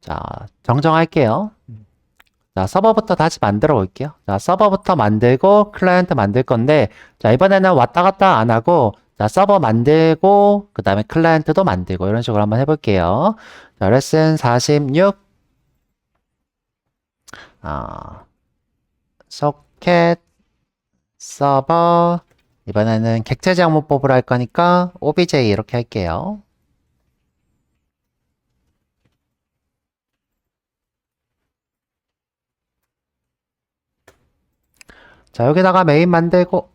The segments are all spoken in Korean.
자, 정정할게요. 자, 서버부터 다시 만들어 볼게요. 자, 서버부터 만들고 클라이언트 만들 건데, 자, 이번에는 왔다 갔다 안 하고, 자, 서버 만들고, 그 다음에 클라이언트도 만들고, 이런 식으로 한번 해볼게요. 자, 레슨 46. 소켓, 서버. 이번에는 객체제 항목법으로 할 거니까, obj 이렇게 할게요. 자, 여기다가 메인 만들고,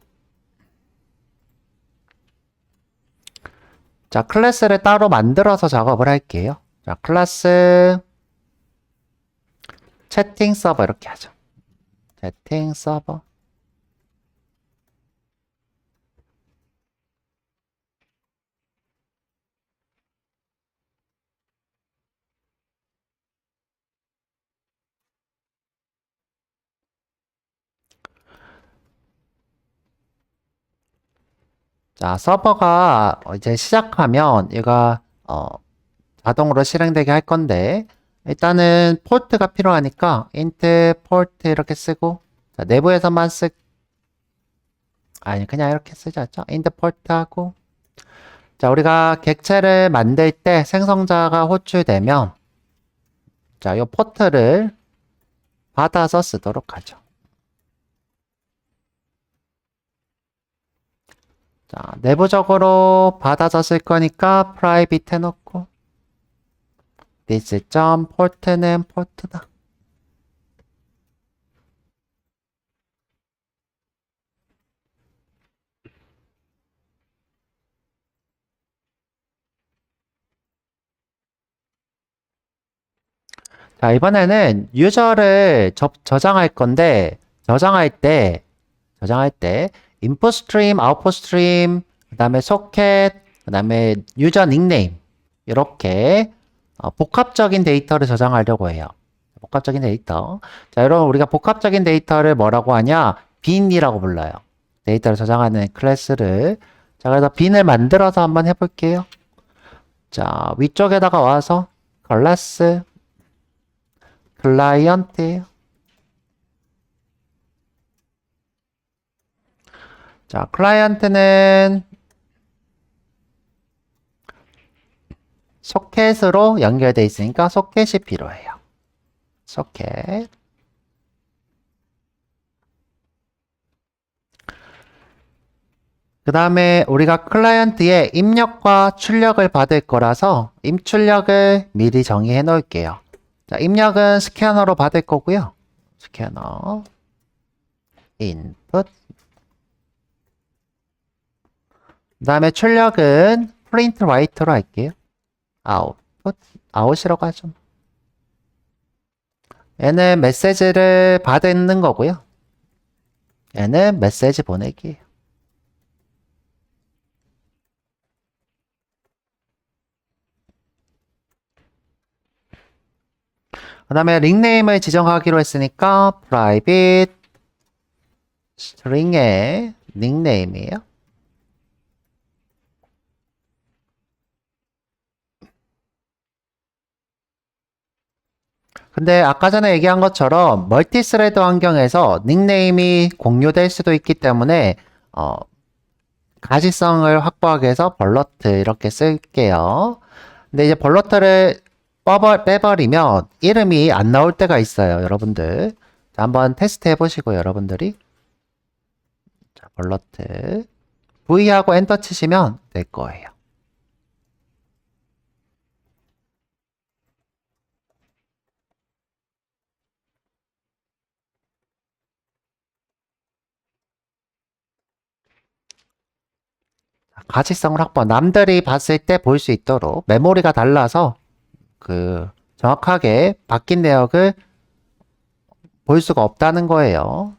자, 클래스를 따로 만들어서 작업을 할게요. 자, 클래스, 채팅 서버 이렇게 하죠. 채팅 서버. 자, 서버가 이제 시작하면 얘가 자동으로 실행되게 할 건데 일단은 포트가 필요하니까 int 포트 이렇게 쓰고 자, 내부에서만 아니 그냥 이렇게 쓰자죠. int 포트 하고 자, 우리가 객체를 만들 때 생성자가 호출되면 자, 이 포트를 받아서 쓰도록 하죠. 자, 내부적으로 받아서 쓸 거니까 private 해놓고 this port는 포트다. 자, 이번에는 유저를 저장할 건데 저장할 때 input stream, output stream, 그다음에 소켓, 그다음에 유저 닉네임 이렇게 복합적인 데이터를 저장하려고 해요. 복합적인 데이터. 자, 여러분 우리가 복합적인 데이터를 뭐라고 하냐? 빈이라고 불러요. 데이터를 저장하는 클래스를. 자, 그래서 빈을 만들어서 한번 해볼게요. 자, 위쪽에다가 와서 클래스 클라이언트예요. 자, 클라이언트는 소켓으로 연결되어 있으니까 소켓이 필요해요. 소켓. 그 다음에 우리가 클라이언트의 입력과 출력을 받을 거라서 입출력을 미리 정의해 놓을게요. 자, 입력은 스캐너로 받을 거고요. 스캐너. 인풋. 그 다음에 출력은 프린트 라이트로 할게요. 아웃풋. 아웃이라고 하죠. 얘는 메시지를 받는 거고요. 얘는 메시지 보내기예요. 그 다음에 닉네임을 지정하기로 했으니까 private string의 닉네임이에요. 근데 아까 전에 얘기한 것처럼 멀티스레드 환경에서 닉네임이 공유될 수도 있기 때문에 가시성을 확보하기 위해서 벌러트 이렇게 쓸게요. 근데 이제 벌러트를 빼버리면 이름이 안 나올 때가 있어요, 여러분들. 자, 한번 테스트 해보시고 여러분들이 자, 벌러트 V하고 엔터 치시면 될 거예요. 가시성을 확보. 남들이 봤을 때 볼 수 있도록 메모리가 달라서 정확하게 바뀐 내역을 볼 수가 없다는 거예요.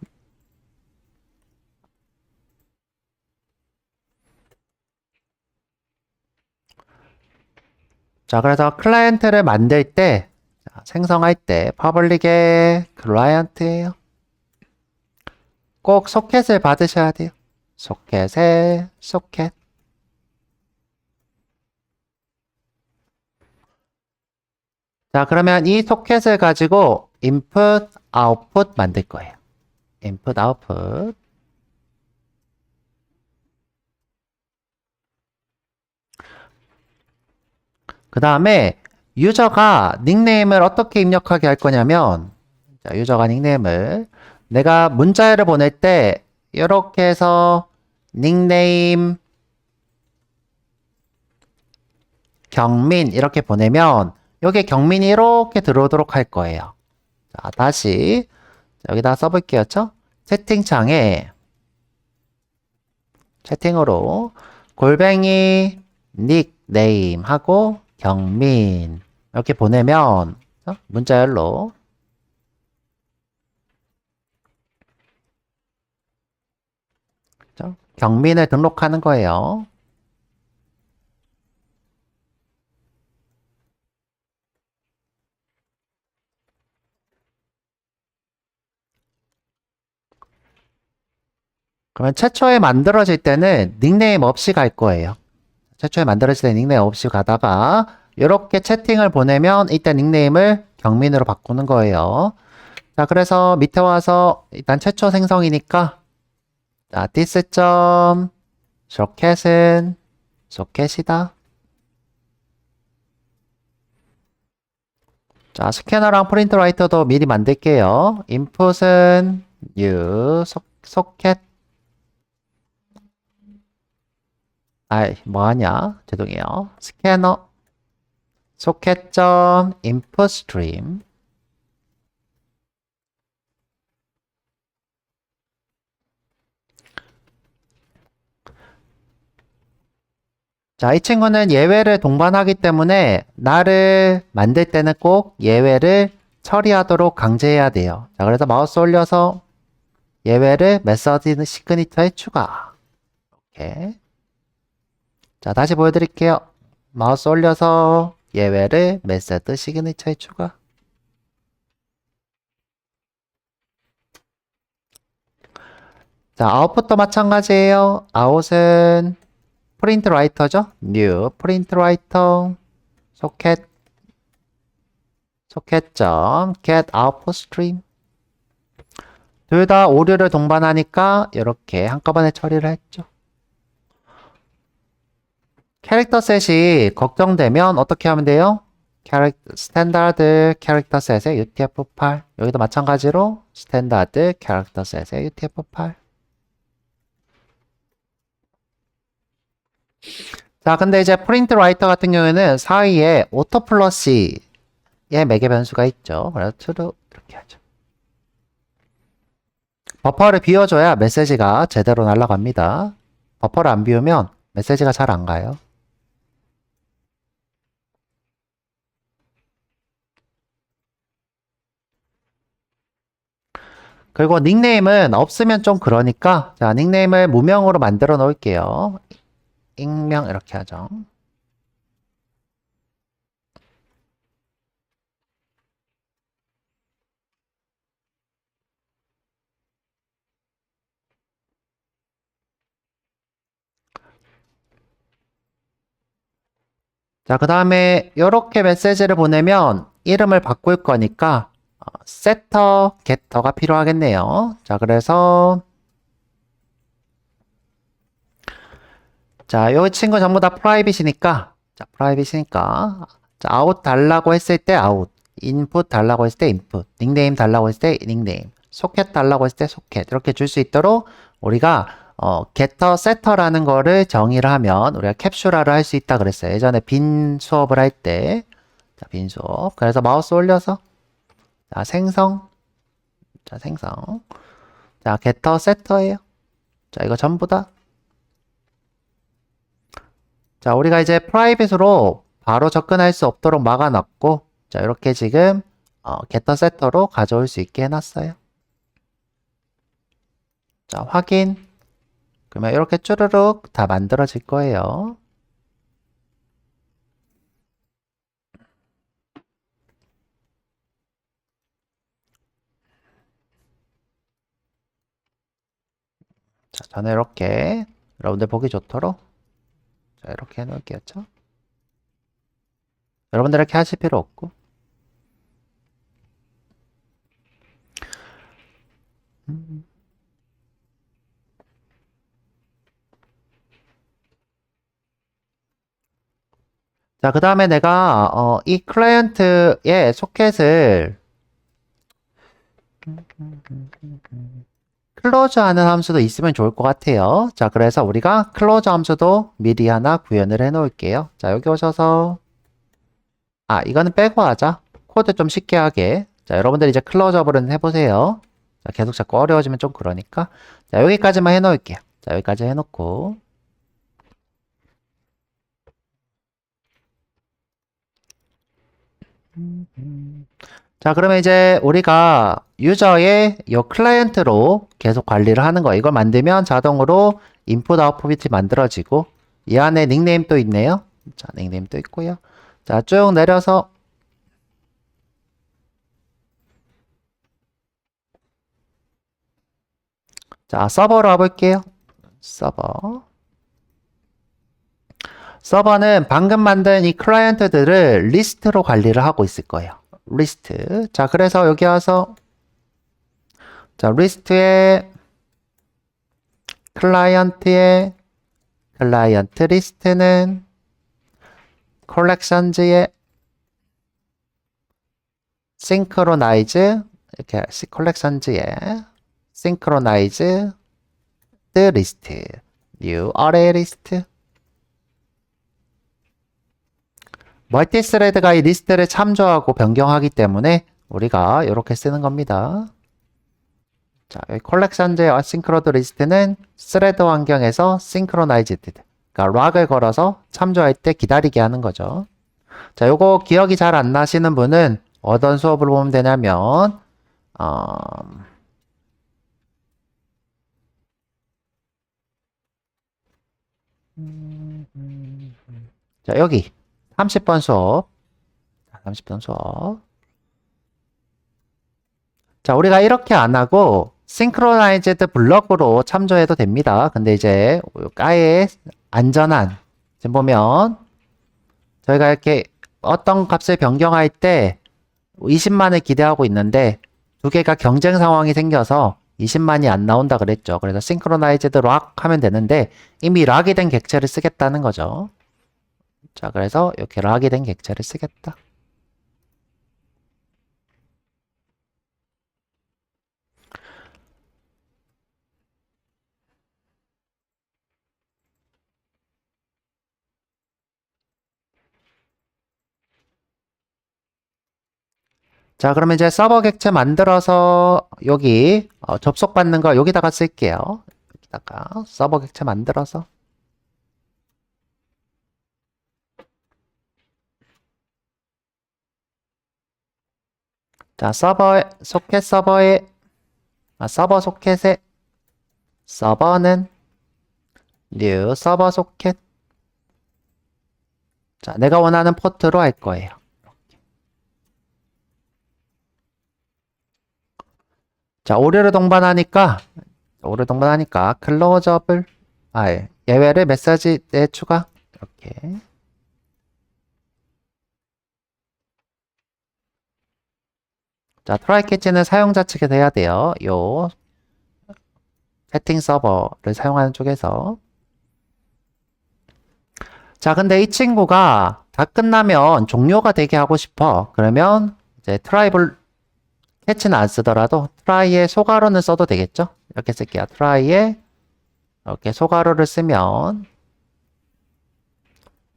자, 그래서 클라이언트를 만들 때, 생성할 때, 퍼블릭의 클라이언트예요. 꼭 소켓을 받으셔야 돼요. 소켓에 소켓. 자, 그러면 이 소켓을 가지고 input, output 만들 거예요. input, output. 그 다음에 유저가 닉네임을 어떻게 입력하게 할 거냐면, 자, 유저가 닉네임을 내가 문자열을 보낼 때 이렇게 해서 닉네임 경민 이렇게 보내면 여기에 경민이 이렇게 들어오도록 할 거예요. 자, 다시 여기다 써볼게요. 채팅창에 채팅으로 골뱅이 닉네임 하고 경민 이렇게 보내면 문자열로 경민을 등록하는 거예요. 그러면 최초에 만들어질 때는 닉네임 없이 갈 거예요. 최초에 만들어질 때 닉네임 없이 가다가 이렇게 채팅을 보내면 이때 닉네임을 경민으로 바꾸는 거예요. 자, 그래서 밑에 와서 일단 최초 생성이니까 자, this socket은 socket이다. 자, 스캐너랑 프린트라이터도 미리 만들게요. input은 new socket 뭐하냐? 죄송해요. 스캐너 socket.inputStream 자, 이 친구는 예외를 동반하기 때문에 나를 만들 때는 꼭 예외를 처리하도록 강제해야 돼요. 자, 그래서 마우스 올려서 예외를 메서드 시그니처에 추가. 이렇게. 자, 다시 보여드릴게요. 마우스 올려서 예외를 메서드 시그니처에 추가. 자, 아웃풋도 마찬가지예요. 아웃은 프린트 라이터죠. new 프린트 라이터 소켓 socket.get output stream 둘 다 오류를 동반하니까 이렇게 한꺼번에 처리를 했죠. 캐릭터 셋이 걱정되면 어떻게 하면 돼요? 스탠다드 캐릭터 셋의 UTF-8 여기도 마찬가지로 스탠다드 캐릭터 셋의 UTF-8 자, 근데 이제 프린트 라이터 같은 경우에는 사이에 오토 플러스의 매개 변수가 있죠. 그래서 true 이렇게 하죠. 버퍼를 비워줘야 메시지가 제대로 날아갑니다. 버퍼를 안 비우면 메시지가 잘 안 가요. 그리고 닉네임은 없으면 좀 그러니까 자, 닉네임을 무명으로 만들어 놓을게요. 익명 이렇게 하죠. 자, 그 다음에 이렇게 메시지를 보내면 이름을 바꿀 거니까 setter, getter가 필요하겠네요. 자, 그래서 자, 이 친구 전부 다 프라이빗이니까 자, 프라이빗이니까 자, 아웃 달라고 했을 때 아웃, 인풋 달라고 했을 때 인풋, 닉네임 달라고 했을 때 닉네임, 소켓 달라고 했을 때 소켓 이렇게 줄 수 있도록 우리가 getter, setter라는 거를 정의를 하면 우리가 캡슐화를 할 수 있다 그랬어요. 예전에 빈 수업을 할 때 자, 빈 수업. 그래서 마우스 올려서 자, 생성. 자, 생성. 자, getter, setter예요. 자, 이거 전부 다. 자, 우리가 이제 프라이빗으로 바로 접근할 수 없도록 막아놨고 자, 이렇게 지금 getter, setter로 가져올 수 있게 해놨어요. 자, 확인. 그러면 이렇게 쭈르륵 다 만들어질 거예요. 자, 저는 이렇게 여러분들 보기 좋도록 자, 이렇게 해놓을게요. 여러분들 이렇게 하실 필요 없고 자, 그 다음에 내가 이 클라이언트의 소켓을 클로즈 하는 함수도 있으면 좋을 것 같아요. 자, 그래서 우리가 클로즈 함수도 미리 하나 구현을 해 놓을게요. 자, 여기 오셔서 이거는 빼고 하자. 코드 좀 쉽게 하게. 자, 여러분들 이제 클로즈업을 해보세요. 자, 계속 자꾸 어려워지면 좀 그러니까. 자, 여기까지만 해 놓을게요. 자, 여기까지 해 놓고. 자, 그러면 이제 우리가 유저의 이 클라이언트로 계속 관리를 하는 거. 이걸 만들면 자동으로 인풋 아웃풋이 만들어지고 이 안에 닉네임도 있네요. 자, 닉네임도 있고요. 자, 쭉 내려서 자, 서버로 와볼게요. 서버. 서버는 방금 만든 이 클라이언트들을 리스트로 관리를 하고 있을 거예요. 리스트. 자, 그래서 여기 와서 자, 리스트에 클라이언트의 클라이언트 리스트는 컬렉션즈의 싱크로나이즈 이렇게 컬렉션즈의 싱크로나이즈 리스트 new array 리스트 멀티스레드가 이 리스트를 참조하고 변경하기 때문에 우리가 이렇게 쓰는 겁니다. 자, 여기 컬렉션즈의 어싱크로드 리스트는 스레드 환경에서 싱크로나이즈드 그러니까 락을 걸어서 참조할 때 기다리게 하는 거죠. 자, 요거 기억이 잘 안 나시는 분은 어떤 수업을 보면 되냐면 자, 여기 30번 수업 30번 수업 자, 우리가 이렇게 안 하고 싱크로나이즈드 블럭으로 참조해도 됩니다. 근데 이제 아예 안전한 지금 보면 저희가 이렇게 어떤 값을 변경할 때 20만을 기대하고 있는데 두 개가 경쟁 상황이 생겨서 20만이 안 나온다 그랬죠. 그래서 싱크로나이즈드 락 하면 되는데 이미 락이 된 객체를 쓰겠다는 거죠. 자, 그래서 이렇게 락이 된 객체를 쓰겠다. 자, 그러면 이제 서버 객체 만들어서 여기 접속받는 거 여기다가 쓸게요. 여기다가 서버 객체 만들어서 자, 소켓 서버에 서버 소켓에 서버는 new 서버 소켓 자, 내가 원하는 포트로 할 거예요. 자, 오류를 동반하니까 클로즈업을 예외를 메시지 내 추가 이렇게 자, 트라이 캐치는 사용자 측에서 해야 돼요. 요 세팅 서버를 사용하는 쪽에서 자, 근데 이 친구가 다 끝나면 종료가 되게 하고 싶어. 그러면 이제 트라이블 캐치는 안 쓰더라도 트라이에 소가로는 써도 되겠죠? 이렇게 쓸게요. 트라이에 이렇게 소가로를 쓰면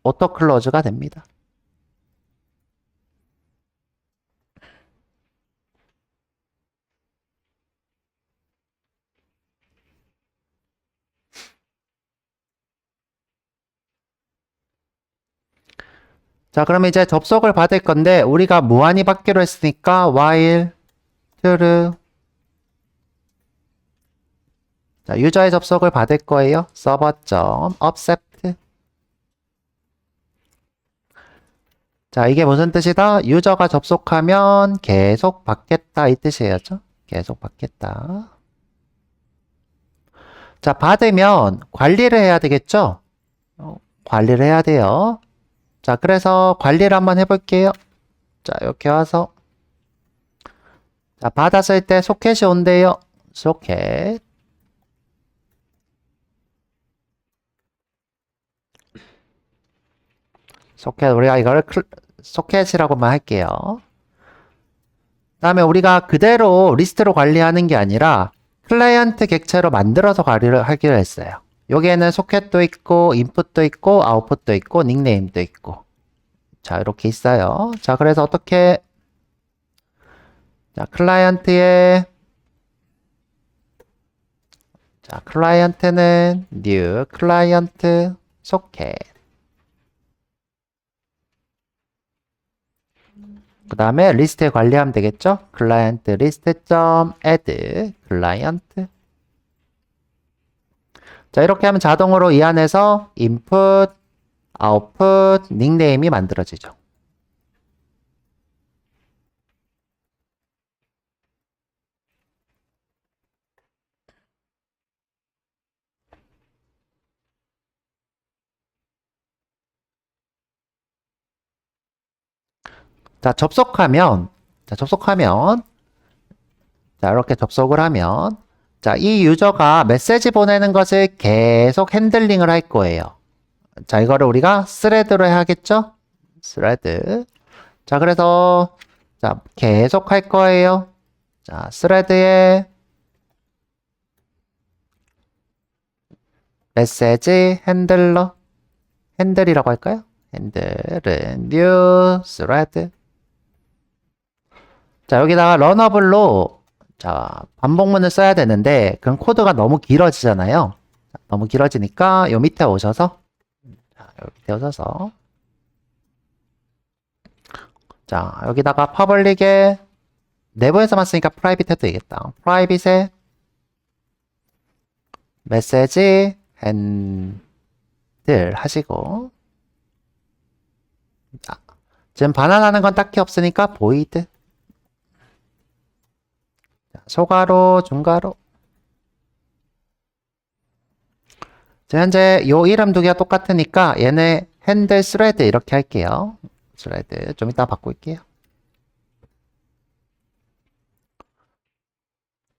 오토 클로즈가 됩니다. 자, 그럼 이제 접속을 받을 건데 우리가 무한히 받기로 했으니까 while true 자, 유저의 접속을 받을 거예요. server.accept 자, 이게 무슨 뜻이다? 유저가 접속하면 계속 받겠다 이 뜻이에요. 계속 받겠다. 자, 받으면 관리를 해야 되겠죠? 관리를 해야 돼요. 자, 그래서 관리를 한번 해볼게요. 자, 이렇게 와서 자, 받았을 때 소켓이 온대요. 소켓. 소켓, 우리가 이걸 소켓이라고만 할게요. 다음에 우리가 그대로 리스트로 관리하는 게 아니라 클라이언트 객체로 만들어서 관리를 하기로 했어요. 여기에는 소켓도 있고, 인풋도 있고, 아웃풋도 있고, 닉네임도 있고. 자, 이렇게 있어요. 자, 그래서 어떻게, 자, 클라이언트는 new 클라이언트 소켓. 그 다음에 리스트에 관리하면 되겠죠? 클라이언트 리스트.add 클라이언트. 자, 이렇게 하면 자동으로 이 안에서 input, output, 닉네임이 만들어지죠. 자, 접속하면, 자, 이렇게 접속을 하면, 자, 이 유저가 메시지 보내는 것을 계속 핸들링을 할 거예요. 자, 이거를 우리가 스레드로 해야겠죠? 스레드. 자, 그래서, 자, 계속 할 거예요. 자, 스레드에 메시지 핸들러. 핸들이라고 할까요? 핸들은 new thread. 자, 여기다가 러너블로 자, 반복문을 써야 되는데 그럼 코드가 너무 길어지잖아요. 너무 길어지니까 요 밑에 오셔서 자, 여기 밑에 오셔서 자, 여기다가 퍼블릭에 내부에서만 쓰니까 프라이빗 해도 되겠다. 프라이빗에 메시지 핸들 하시고 자, 지금 반환하는 건 딱히 없으니까 void 소가로, 중가로. 자, 현재 요 이름 두 개가 똑같으니까 얘네 핸들 스레드 이렇게 할게요. 스레드 좀 이따 바꿀게요.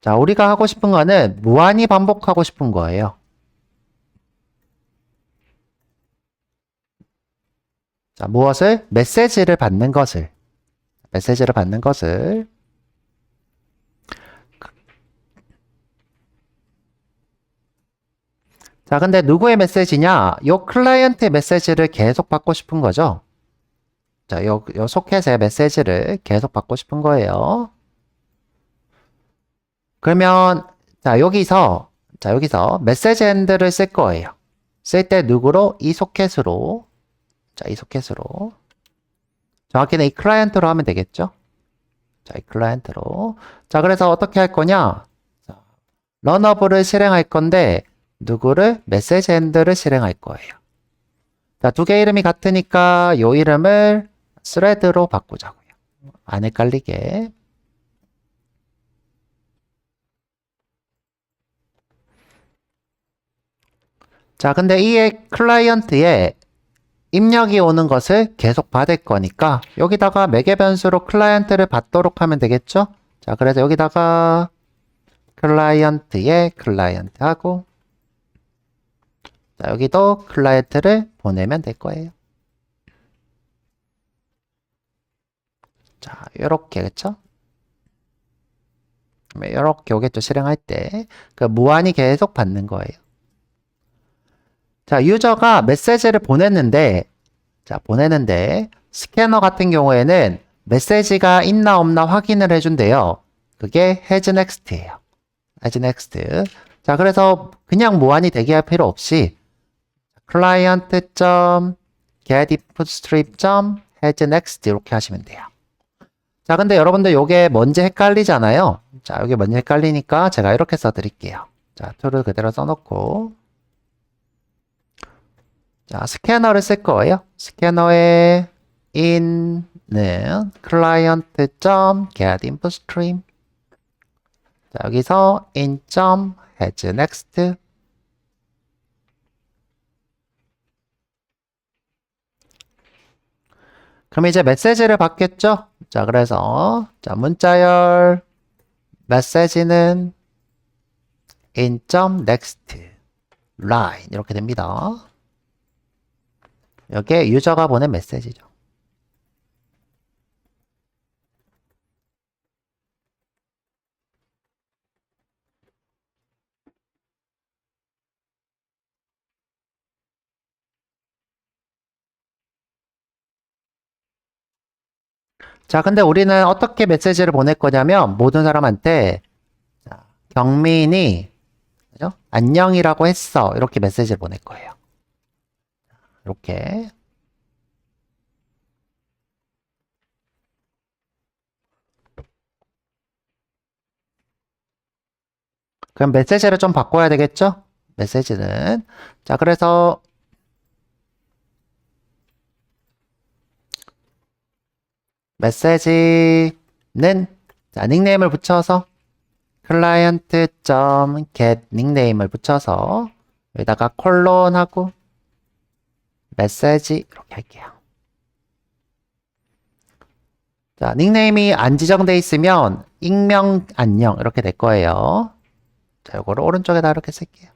자, 우리가 하고 싶은 거는 무한히 반복하고 싶은 거예요. 자, 무엇을? 메시지를 받는 것을. 메시지를 받는 것을. 자, 근데 누구의 메시지냐? 요 클라이언트의 메시지를 계속 받고 싶은 거죠. 자, 요 소켓의 메시지를 계속 받고 싶은 거예요. 그러면, 자, 여기서 메시지 핸들을 쓸 거예요. 쓸 때 누구로? 이 소켓으로. 자, 이 소켓으로. 정확히는 이 클라이언트로 하면 되겠죠? 자, 이 클라이언트로. 자, 그래서 어떻게 할 거냐? 자, 러너블을 실행할 건데, 누구를? 메시지 핸들을 실행할 거예요. 자, 두 개 이름이 같으니까 요 이름을 스레드로 바꾸자고요. 안 헷갈리게. 자, 근데 이 클라이언트에 입력이 오는 것을 계속 받을 거니까 여기다가 매개 변수로 클라이언트를 받도록 하면 되겠죠? 자, 그래서 여기다가 클라이언트에 클라이언트하고 자, 여기도 클라이언트를 보내면 될 거예요. 자, 요렇게, 그쵸? 요렇게 오겠죠? 실행할 때. 그 무한히 계속 받는 거예요. 자, 유저가 메시지를 보냈는데, 자, 스캐너 같은 경우에는 메시지가 있나 없나 확인을 해준대요. 그게 has next예요. has next. 자, 그래서 그냥 무한히 대기할 필요 없이 client.getInputStream.has next 이렇게 하시면 돼요. 자, 근데 여러분들 요게 뭔지 헷갈리잖아요. 자, 여기 뭔지 헷갈리니까 제가 이렇게 써드릴게요. 자, 툴을 그대로 써놓고 자, 스캐너를 쓸 거예요. 스캐너에 in는 client.getInputStream 자, 여기서 in.hasNext 그럼 이제 메시지를 받겠죠? 자, 그래서 자, 문자열 메시지는 in.next line 이렇게 됩니다. 여기에 유저가 보낸 메시지죠. 자, 근데 우리는 어떻게 메시지를 보낼 거냐면 모든 사람한테 자, 경민이 그죠? 안녕이라고 했어. 이렇게 메시지를 보낼 거예요. 이렇게. 그럼 메시지를 좀 바꿔야 되겠죠? 메시지는. 자, 그래서 메시지는 자, 닉네임을 붙여서 client.get 닉네임을 붙여서 여기다가 콜론하고 메시지 이렇게 할게요. 자, 닉네임이 안 지정돼 있으면 익명 안녕 이렇게 될 거예요. 자, 요거를 오른쪽에다 이렇게 쓸게요.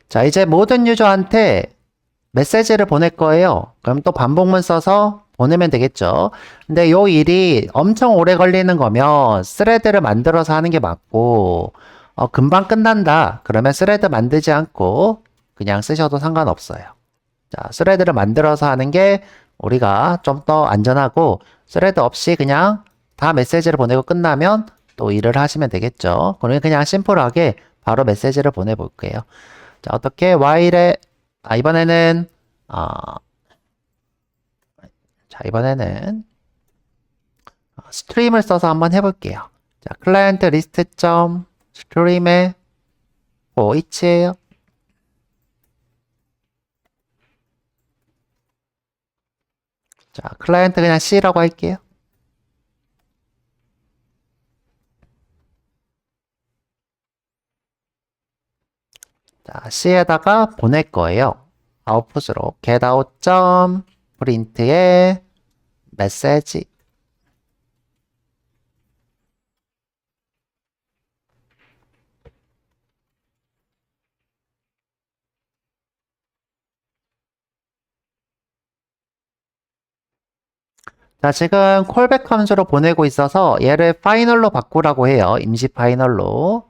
자, 이제 모든 유저한테 메시지를 보낼 거예요. 그럼 또 반복문 써서 보내면 되겠죠. 근데 요 일이 엄청 오래 걸리는 거면 스레드를 만들어서 하는 게 맞고, 금방 끝난다. 그러면 스레드 만들지 않고 그냥 쓰셔도 상관없어요. 자, 스레드를 만들어서 하는 게 우리가 좀 더 안전하고, 스레드 없이 그냥 다 메시지를 보내고 끝나면 또 일을 하시면 되겠죠. 그러면 그냥 심플하게 바로 메시지를 보내볼게요. 자, 어떻게 while에 이번에는 이번에는 스트림을 써서 한번 해볼게요. 자, 클라이언트 리스트 점 스트림에 for each예요. 자, 클라이언트 그냥 C라고 할게요. 자, C에다가 보낼 거예요. 아웃풋으로 get out 점 print에 메시지. 자, 지금 콜백 함수로 보내고 있어서 얘를 파이널로 바꾸라고 해요. 임시 파이널로.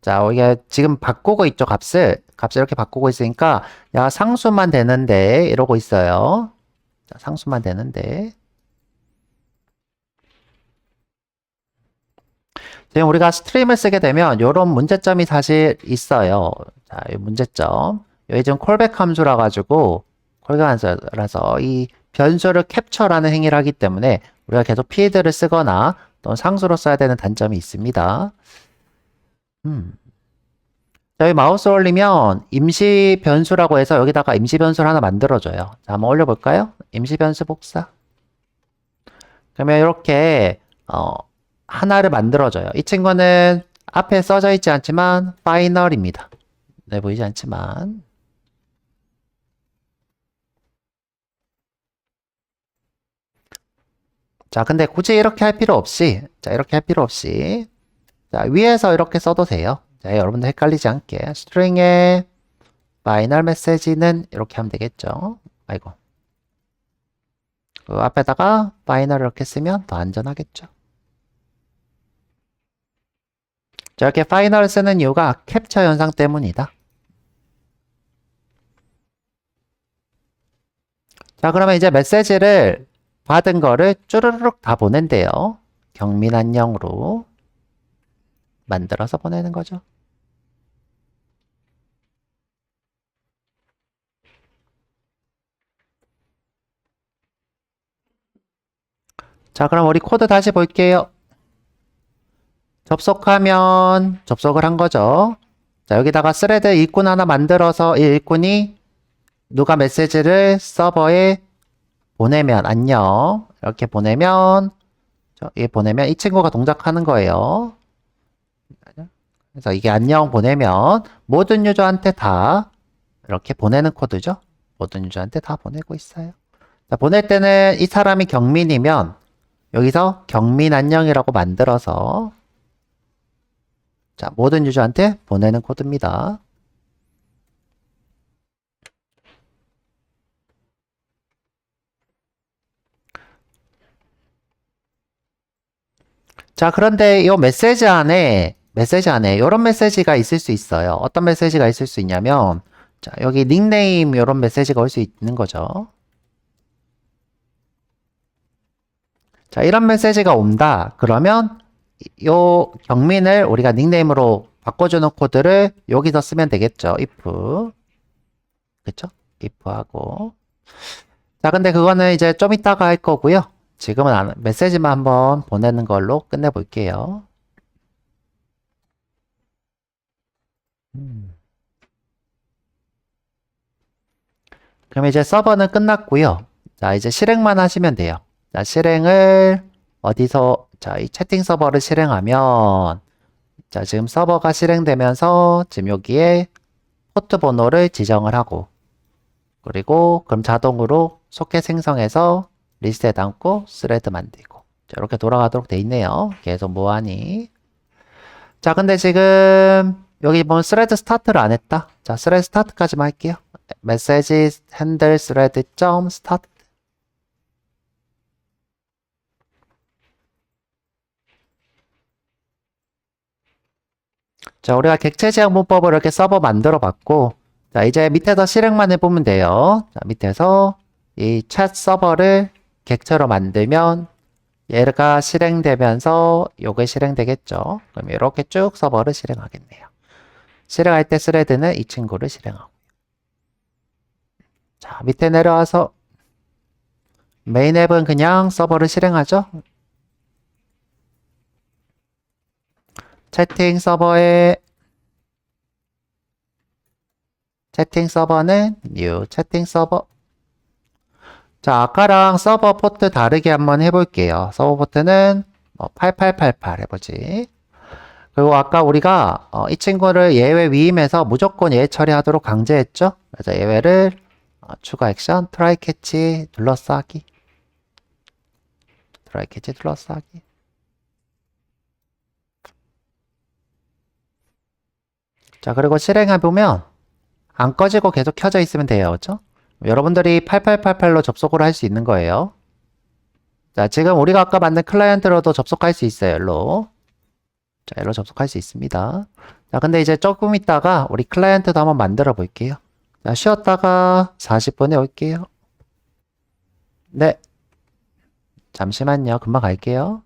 자, 우리가 지금 바꾸고 있죠, 값을. 값을 이렇게 바꾸고 있으니까, 야, 상수만 되는데, 이러고 있어요. 자, 상수만 되는데. 지금 우리가 스트림을 쓰게 되면, 요런 문제점이 사실 있어요. 자, 이 문제점. 여기 지금 콜백 함수라 가지고, 콜백 함수라서 이 변수를 캡처라는 행위를 하기 때문에, 우리가 계속 필드를 쓰거나, 또는 상수로 써야 되는 단점이 있습니다. 자, 여기 마우스 올리면 임시 변수라고 해서 여기다가 임시 변수를 하나 만들어줘요. 자, 한번 올려볼까요? 임시 변수 복사. 그러면 이렇게 하나를 만들어줘요. 이 친구는 앞에 써져 있지 않지만 파이널입니다. 네, 보이지 않지만. 자, 근데 굳이 이렇게 할 필요 없이, 자, 이렇게 할 필요 없이, 자, 위에서 이렇게 써도 돼요. 자, 여러분들 헷갈리지 않게. 스트링의 파이널 메시지는 이렇게 하면 되겠죠. 아이고. 그 앞에다가 파이널 이렇게 쓰면 더 안전하겠죠. 자, 이렇게 파이널 쓰는 이유가 캡처 현상 때문이다. 자, 그러면 이제 메시지를 받은 거를 쭈르륵 다 보낸대요. 경민 안녕으로 만들어서 보내는 거죠. 자, 그럼 우리 코드 다시 볼게요. 접속하면 접속을 한 거죠. 자, 여기다가 스레드 일꾼 하나 만들어서 이 일꾼이 누가 메시지를 서버에 보내면 안녕 이렇게 보내면 이 친구가 동작하는 거예요. 그래서 이게 안녕 보내면 모든 유저한테 다 이렇게 보내는 코드죠. 모든 유저한테 다 보내고 있어요. 자, 보낼 때는 이 사람이 경민이면 여기서 경민 안녕이라고 만들어서 자, 모든 유저한테 보내는 코드입니다. 자, 그런데 이 메시지 안에 이런 메시지가 있을 수 있어요. 어떤 메시지가 있을 수 있냐면, 자, 여기 닉네임 이런 메시지가 올 수 있는 거죠. 자, 이런 메시지가 온다. 그러면 요 경민을 우리가 닉네임으로 바꿔주는 코드를 여기서 쓰면 되겠죠. if. 그쵸? if 하고. 자, 근데 그거는 이제 좀 이따가 할 거고요. 지금은 메시지만 한번 보내는 걸로 끝내볼게요. 그럼 이제 서버는 끝났고요. 자, 이제 실행만 하시면 돼요. 자, 실행을 어디서, 자, 이 채팅 서버를 실행하면, 자, 지금 서버가 실행되면서 지금 여기에 포트 번호를 지정을 하고, 그리고 그럼 자동으로 소켓 생성해서 리스트에 담고 스레드 만들고, 자, 이렇게 돌아가도록 돼 있네요. 계속 무한히. 자, 근데 지금 여기 보면 스레드 스타트를 안 했다. 자, 스레드 스타트까지만 할게요. 메시지 핸들 스레드 점 스타트. 자, 우리가 객체 제한 문법을 이렇게 서버 만들어 봤고, 자, 이제 밑에서 실행만 해보면 돼요. 자, 밑에서 이 챗 서버를 객체로 만들면 얘가 실행되면서 요게 실행되겠죠. 그럼 이렇게 쭉 서버를 실행하겠네요. 실행할 때 스레드는 이 친구를 실행하고. 자, 밑에 내려와서 메인 앱은 그냥 서버를 실행하죠. 채팅 서버는 new 채팅 서버. 자, 아까랑 서버 포트 다르게 한번 해볼게요. 서버 포트는 8888 해보지. 그리고 아까 우리가 이 친구를 예외 위임해서 무조건 예외 처리하도록 강제했죠. 그래서 예외를 추가 액션 트라이 캐치 둘러싸기. 트라이 캐치 둘러싸기. 자, 그리고 실행해보면 안 꺼지고 계속 켜져 있으면 돼요. 그렇죠? 여러분들이 8888로 접속을 할 수 있는 거예요. 자, 지금 우리가 아까 만든 클라이언트로도 접속할 수 있어요. 일로. 자, 일로 접속할 수 있습니다. 자, 근데 이제 조금 있다가 우리 클라이언트도 한번 만들어 볼게요. 자, 쉬었다가 40분에 올게요. 네. 잠시만요. 금방 갈게요.